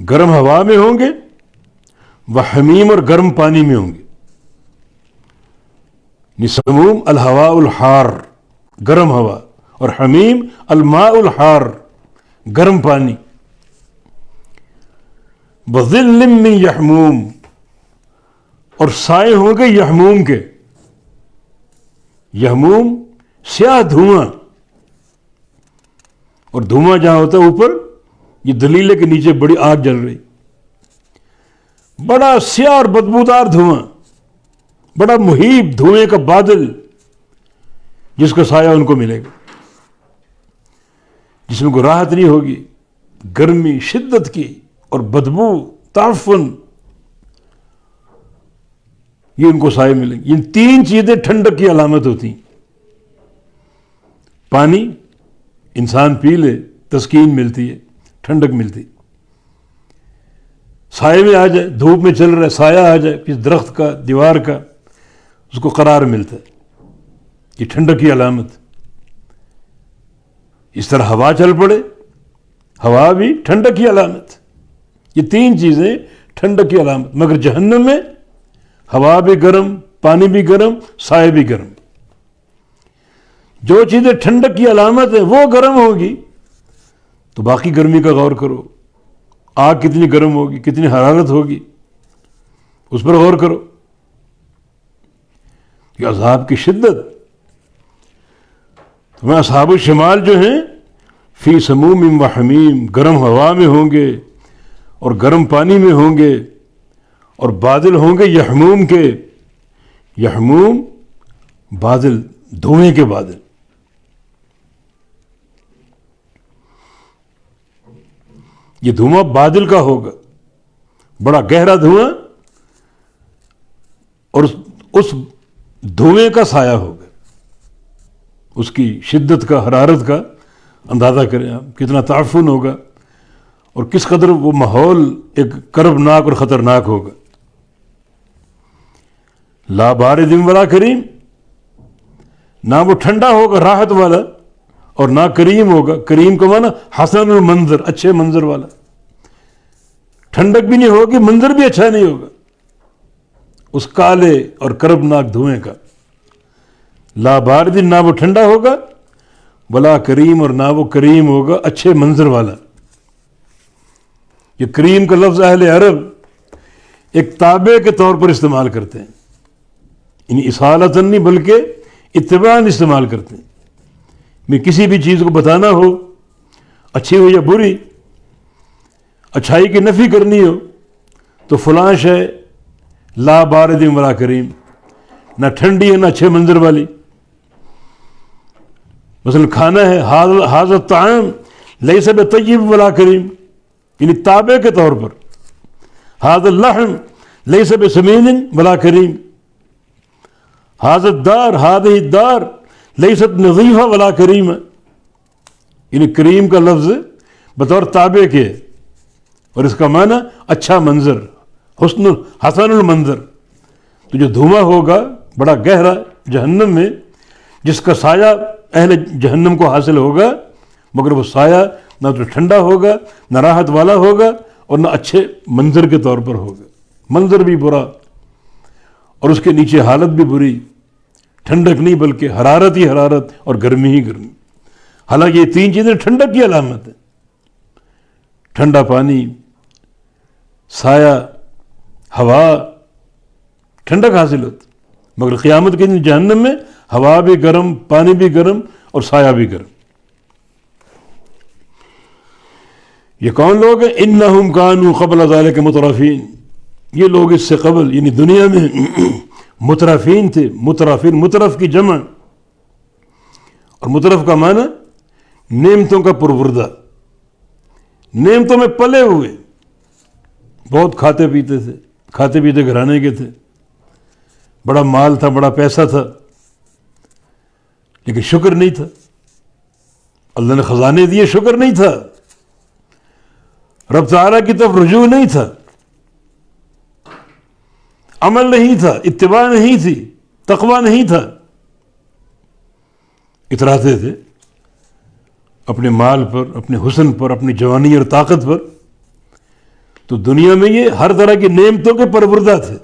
گرم ہوا میں ہوں گے، وحمیم اور گرم پانی میں ہوں گے. سموم الہواء الحار گرم ہوا، اور حمیم الماء الحار گرم پانی. وظل من یحموم اور سائے ہوں گے یحموم کے. یحموم سیاہ دھواں، اور دھواں جہاں ہوتا ہے اوپر، یہ دلیل ہے کہ نیچے بڑی آگ جل رہی. بڑا سیاہ اور بدبودار دھواں، بڑا مہیب دھوئیں کا بادل جس کا سایہ ان کو ملے گا، جس میں کوئی راحت نہیں ہوگی. گرمی شدت کی اور بدبو تعفن، یہ ان کو سائے ملیں گے. یہ تین چیزیں ٹھنڈک کی علامت ہوتی ہیں. پانی انسان پی لے تسکین ملتی ہے، ٹھنڈک ملتی. سائے میں آ جائے، دھوپ میں چل رہا ہے، سایہ آ جائے کسی درخت کا، دیوار کا، اس کو قرار ملتا ہے. یہ ٹھنڈک کی علامت. اس طرح ہوا چل پڑے، ہوا بھی ٹھنڈک کی علامت. یہ تین چیزیں ٹھنڈک کی علامت. مگر جہنم میں ہوا بھی گرم، پانی بھی گرم، سائے بھی گرم. جو چیزیں ٹھنڈک کی علامت ہیں وہ گرم ہوگی تو باقی گرمی کا غور کرو. آگ کتنی گرم ہوگی، کتنی حرارت ہوگی، اس پر غور کرو. کہ عذاب کی شدت. تو اصحاب الشمال جو ہیں فی سموم و حمیم، گرم ہوا میں ہوں گے اور گرم پانی میں ہوں گے، اور بادل ہوں گے یحموم کے. یحموم بادل، دھوئیں کے بادل. یہ دھواں بادل کا ہوگا، بڑا گہرا دھواں، اور اس دھوئیں کا سایہ ہوگا. اس کی شدت کا، حرارت کا اندازہ کریں آپ، کتنا تعفن ہوگا اور کس قدر وہ ماحول ایک کربناک اور خطرناک ہوگا. لا بارد ولا کریم، نہ وہ ٹھنڈا ہوگا راحت والا، اور نہ کریم ہوگا. کریم کا معنی حسن المنظر، اچھے منظر والا. ٹھنڈک بھی نہیں ہوگی، منظر بھی اچھا نہیں ہوگا اس کالے اور کربناک دھوئیں کا. لا بارد، نہ وہ ٹھنڈا ہوگا، ولا کریم، اور نہ وہ کریم ہوگا اچھے منظر والا. یہ کریم کا لفظ اہل عرب ایک تابع کے طور پر استعمال کرتے ہیں، یعنی اصالتاً نہیں بلکہ اتباعاً استعمال کرتے ہیں. میں کسی بھی چیز کو بتانا ہو، اچھی ہو یا بری، اچھائی کی نفی کرنی ہو تو فلاں شے لا بارد ولا کریم، نہ ٹھنڈی ہے نہ اچھے منظر والی. مثلا کھانا ہے، ھذا الطعام لیس بطیب ولا کریم، یعنی تابع کے طور پر. ھذا اللحم لیس بسمین ولا کریم. ھذا الدار، هذه الدار لیست نظیفہ ولا کریم. یعنی کریم کا لفظ بطور تابع کے، اور اس کا معنی اچھا منظر، حسن المنظر. تو جو دھواں ہوگا بڑا گہرا جہنم میں، جس کا سایہ اہل جہنم کو حاصل ہوگا، مگر وہ سایہ نہ تو ٹھنڈا ہوگا، نہ راحت والا ہوگا، اور نہ اچھے منظر کے طور پر ہوگا. منظر بھی برا، اور اس کے نیچے حالت بھی بری. ٹھنڈک نہیں بلکہ حرارت ہی حرارت اور گرمی ہی گرمی. حالانکہ یہ تین چیزیں ٹھنڈک کی علامت ہیں. ٹھنڈا پانی، سایہ، ہوا، ٹھنڈک حاصل ہوتی. مگر قیامت کے دن جہنم میں ہوا بھی گرم، پانی بھی گرم، اور سایہ بھی گرم. یہ کون لوگ ہیں؟ انہم کانوا قبل ذلک مترفین. یہ لوگ اس سے قبل یعنی دنیا میں مترفین تھے. مترفین، مترف کی جمع، اور مترف کا معنی نعمتوں کا پروردہ، نعمتوں میں پلے ہوئے. بہت کھاتے پیتے تھے، کھاتے پیتے گھرانے کے تھے، بڑا مال تھا، بڑا پیسہ تھا، لیکن شکر نہیں تھا. اللہ نے خزانے دیے، شکر نہیں تھا. رب تعالیٰ کی طرف رجوع نہیں تھا، عمل نہیں تھا، اتباع نہیں تھی، تقوی نہیں تھا. اتراتے تھے اپنے مال پر، اپنے حسن پر، اپنی جوانی اور طاقت پر. تو دنیا میں یہ ہر طرح کی نعمتوں کے پروردہ تھے.